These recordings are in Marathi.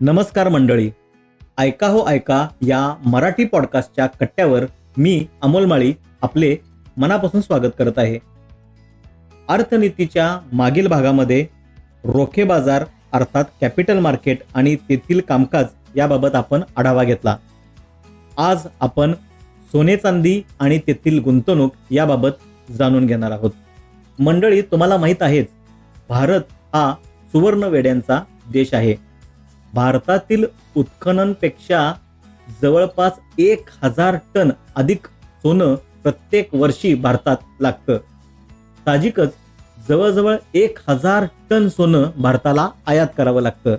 नमस्कार मंडळी, ऐका हो ऐका या मराठी पॉडकास्टच्या कट्ट्यावर मी अमोल माळी आपले मनापासून स्वागत करत आहे. अर्थनीतीच्या मागील भागामध्ये रोखे बाजार अर्थात कॅपिटल मार्केट आणि तेथील कामकाज याबाबत आपण आढावा घेतला. आज आपण सोने चांदी आणि तेथील गुंतवणूक याबाबत जाणून घेणार आहोत. मंडळी, तुम्हाला माहीत आहेच, भारत हा सुवर्ण वेड्यांचा देश आहे. भारतातील उत्खननपेक्षा जवळपास 1000 टन अधिक सोनं प्रत्येक वर्षी भारतात लागतं. साहजिकच जवळजवळ 1000 टन सोनं भारताला आयात करावं लागतं.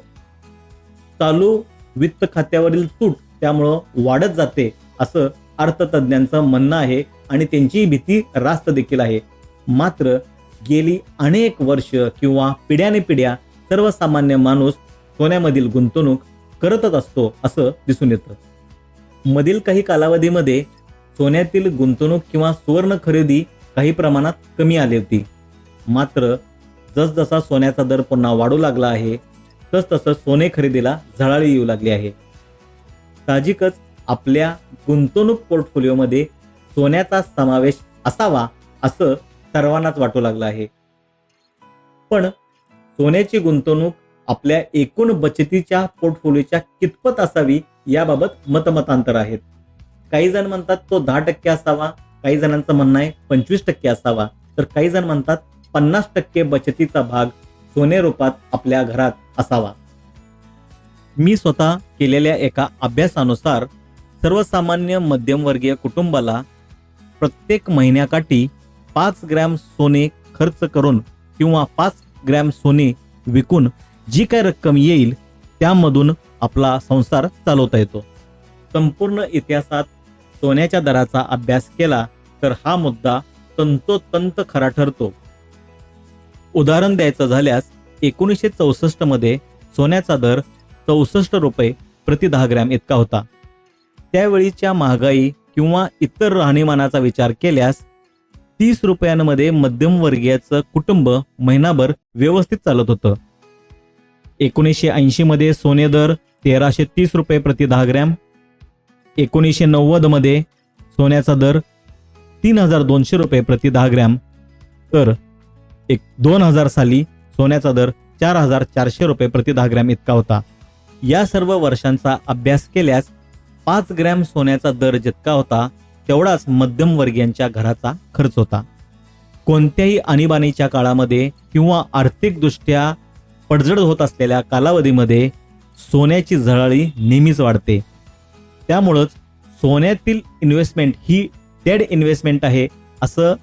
चालू वित्त खात्यावरील तूट त्यामुळं वाढत जाते असं अर्थतज्ञांचं म्हणणं आहे आणि त्यांची भीती रास्त देखील आहे. मात्र गेली अनेक वर्ष किंवा पिढ्यानेपिढ्या सर्वसामान्य माणूस सोन्यामधील गुंतवणूक करतच असतो असं दिसून येतं. मधील काही कालावधीमध्ये सोन्यातील गुंतवणूक किंवा सुवर्ण खरेदी काही प्रमाणात कमी आली होती. मात्र जसजसा सोन्याचा दर पुन्हा वाढू लागला आहे तसतसं सोने खरेदीला झळाळी येऊ लागली आहे. साहजिकच आपल्या गुंतवणूक पोर्टफोलिओमध्ये सोन्याचा समावेश असावा असं सर्वांनाच वाटू लागलं आहे. पण सोन्याची गुंतवणूक आपल्या एकूण बचतीच्या पोर्टफोलिओच्या कितपत असावी याबाबत मतमतांतर आहेत. काही जण म्हणतात तो 10% असावा, काही जणांचं म्हणणं आहे 25% असावा, तर काही जण म्हणतात 50% बचतीचा भाग सोने रूपात आपल्या घरात असावा. मी स्वतः केलेल्या एका अभ्यासानुसार सर्वसामान्य मध्यमवर्गीय कुटुंबाला प्रत्येक महिन्याकाठी 5 ग्रॅम सोने खर्च करून किंवा 5 ग्रॅम सोने विकून जी काय रक्कम येईल त्यामधून आपला संसार चालवता येतो. संपूर्ण इतिहासात सोन्याच्या दराचा अभ्यास केला तर हा मुद्दा तंतोतंत खरा ठरतो. उदाहरण द्यायचं झाल्यास 1964 मध्ये सोन्याचा दर 64 रुपये प्रति 10 ग्रॅम इतका होता. त्यावेळीच्या महागाई किंवा इतर राहणीमानाचा विचार केल्यास 30 रुपयांमध्ये मध्यमवर्गीयाचं कुटुंब महिनाभर व्यवस्थित चालत होतं. 1980 मध्ये सोने दर 1330 रुपये प्रति 10 ग्रॅम, 1990 मध्ये सोन्याचा दर 3200 रुपये प्रति 10 ग्रॅम, तर 2000 साली सोन्याचा दर 4400 रुपये प्रति 10 ग्रॅम इतका होता. या सर्व वर्षांचा अभ्यास केल्यास 5 ग्रॅम सोन्याचा दर जितका होता तेवढाच मध्यमवर्गीयांच्या घराचा खर्च होता. कोणत्याही आणीबाणीच्या काळामध्ये किंवा आर्थिकदृष्ट्या पडझड होत असलेल्या कालावधीमध्ये सोन्याची झळाळी नेहमीच वाढते. त्यामुळंच सोन्यातील इन्व्हेस्टमेंट ही डेड इन्व्हेस्टमेंट आहे असं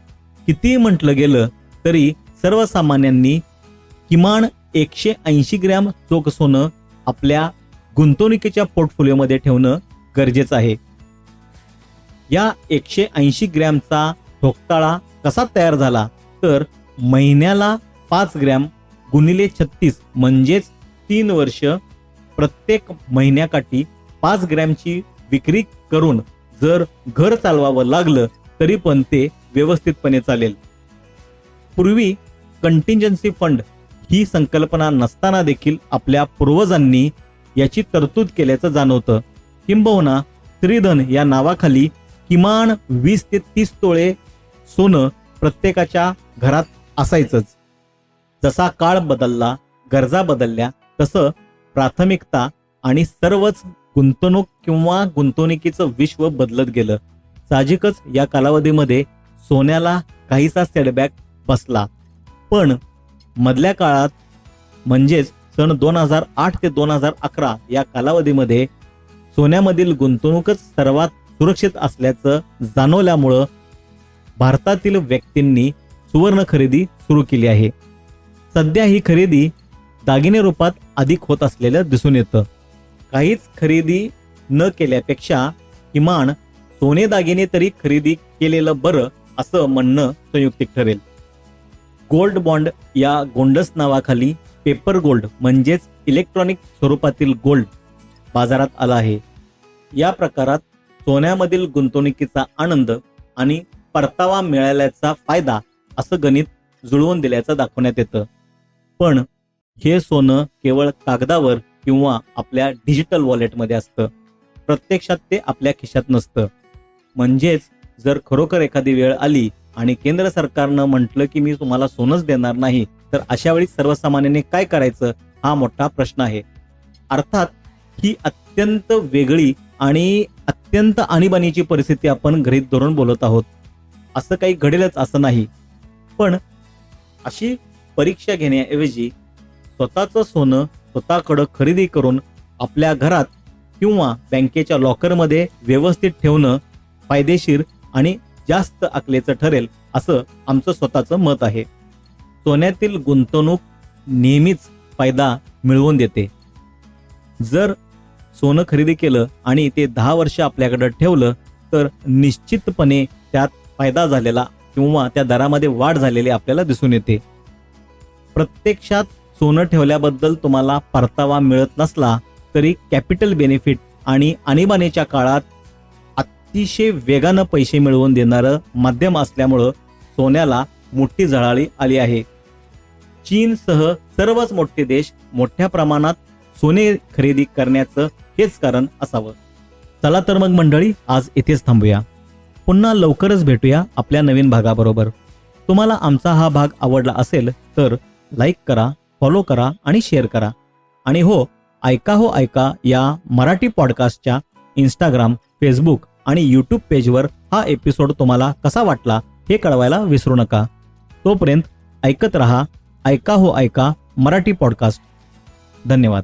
कितीही म्हटलं गेलं तरी सर्वसामान्यांनी किमान 180 ग्रॅम चोख सोनं आपल्या गुंतवणुकीच्या पोर्टफोलिओमध्ये ठेवणं गरजेचं आहे. या 180 ग्रॅमचा ठोकताळा कसा तयार झाला तर महिन्याला 5 ग्रॅम गुणिले 36 म्हणजेच 3 वर्ष प्रत्येक महिन्याकाठी 5 ग्रॅमची विक्री करून जर घर चालवावं लागलं तरी पण ते व्यवस्थितपणे चालेल. पूर्वी कंटिंजन्सी फंड ही संकल्पना नसताना देखील आपल्या पूर्वजांनी याची तरतूद केल्याचं जाणवतं. किंबहुना स्त्रीधन या नावाखाली किमान 20 ते 30 तोळे सोनं प्रत्येकाच्या घरात असायचंच. जसा काळ बदलला, गरजा बदलल्या, तसं प्राथमिकता आणि सर्वच गुंतवणूक किंवा गुंतवणुकीचं विश्व बदलत गेलं. साहजिकच या कालावधीमध्ये सोन्याला काहीसा सेटबॅक बसला. पण मधल्या काळात म्हणजेच सन 2008 ते 2011 या कालावधीमध्ये सोन्यामधील गुंतवणूकच सर्वात सुरक्षित असल्याचं जाणवल्यामुळं भारतातील व्यक्तींनी सुवर्ण खरेदी सुरू केली आहे. सध्या ही खरेदी दागिने रूपात अधिक होत असलेलं दिसून येतं. काहीच खरेदी न केल्यापेक्षा किमान सोने दागिने तरी खरेदी केलेलं बरं असं म्हणणं संयुक्तिक ठरेल. गोल्ड बॉन्ड या गोंडस नावाखाली पेपर गोल्ड म्हणजेच इलेक्ट्रॉनिक स्वरूपातील गोल्ड बाजारात आला आहे. या प्रकारात सोन्यामधील गुंतवणुकीचा आनंद आणि परतावा मिळाल्याचा फायदा असं गणित जुळवून दिल्याचं दाखवण्यात येतं. पण हे सोनं केवळ कागदावर किंवा आपल्या डिजिटल वॉलेटमध्ये असतं. प्रत्यक्षात ते आपल्या खिशात नसतं. म्हणजेच जर खरोखर एखादी वेळ आली आणि केंद्र सरकारनं म्हटलं की मी तुम्हाला सोनंच देणार नाही, तर अशा वेळी सर्वसामान्यांनी काय करायचं हा मोठा प्रश्न आहे. अर्थात ही अत्यंत वेगळी आणि अत्यंत आणीबाणीची परिस्थिती आपण गृहीत धरून बोलत आहोत. असं काही घडेलच असं नाही, पण अशी परीक्षा घेण्याऐवजी स्वतःचं सोनं स्वतःकडं खरेदी करून आपल्या घरात किंवा बँकेच्या लॉकरमध्ये व्यवस्थित ठेवणं फायदेशीर आणि जास्त अकलेचं ठरेल असं आमचं स्वतःचं मत आहे. सोन्यातील गुंतवणूक नेहमीच फायदा मिळवून देते. जर सोनं खरेदी केलं आणि ते 10 वर्ष आपल्याकडं ठेवलं तर निश्चितपणे त्यात फायदा झालेला किंवा त्या दरामध्ये वाढ झालेली आपल्याला दिसून येते. प्रत्यक्षात सोनं ठेवल्याबद्दल तुम्हाला परतावा मिळत नसला तरी कॅपिटल बेनिफिट आणि आणीबाणीच्या काळात अतिशय वेगानं पैसे मिळवून देणारं माध्यम असल्यामुळं सोन्याला मोठी झळाळी आली आहे. चीनसह सर्वच मोठे देश मोठ्या प्रमाणात सोने खरेदी करण्याचं हेच कारण असावं. चला तर मग मंडळी, आज इथेच थांबूया. पुन्हा लवकरच भेटूया आपल्या नवीन भागाबरोबर. तुम्हाला आमचा हा भाग आवडला असेल तर लाईक करा, फॉलो करा आणि शेअर करा. आणि हो, ऐका या मराठी पॉडकास्टच्या इंस्टाग्राम, फेसबुक आणि यूट्यूब पेजवर हा एपिसोड तुम्हाला कसा वाटला हे कळवायला विसरू नका. तोपर्यंत ऐकत रहा ऐका मराठी पॉडकास्ट. धन्यवाद.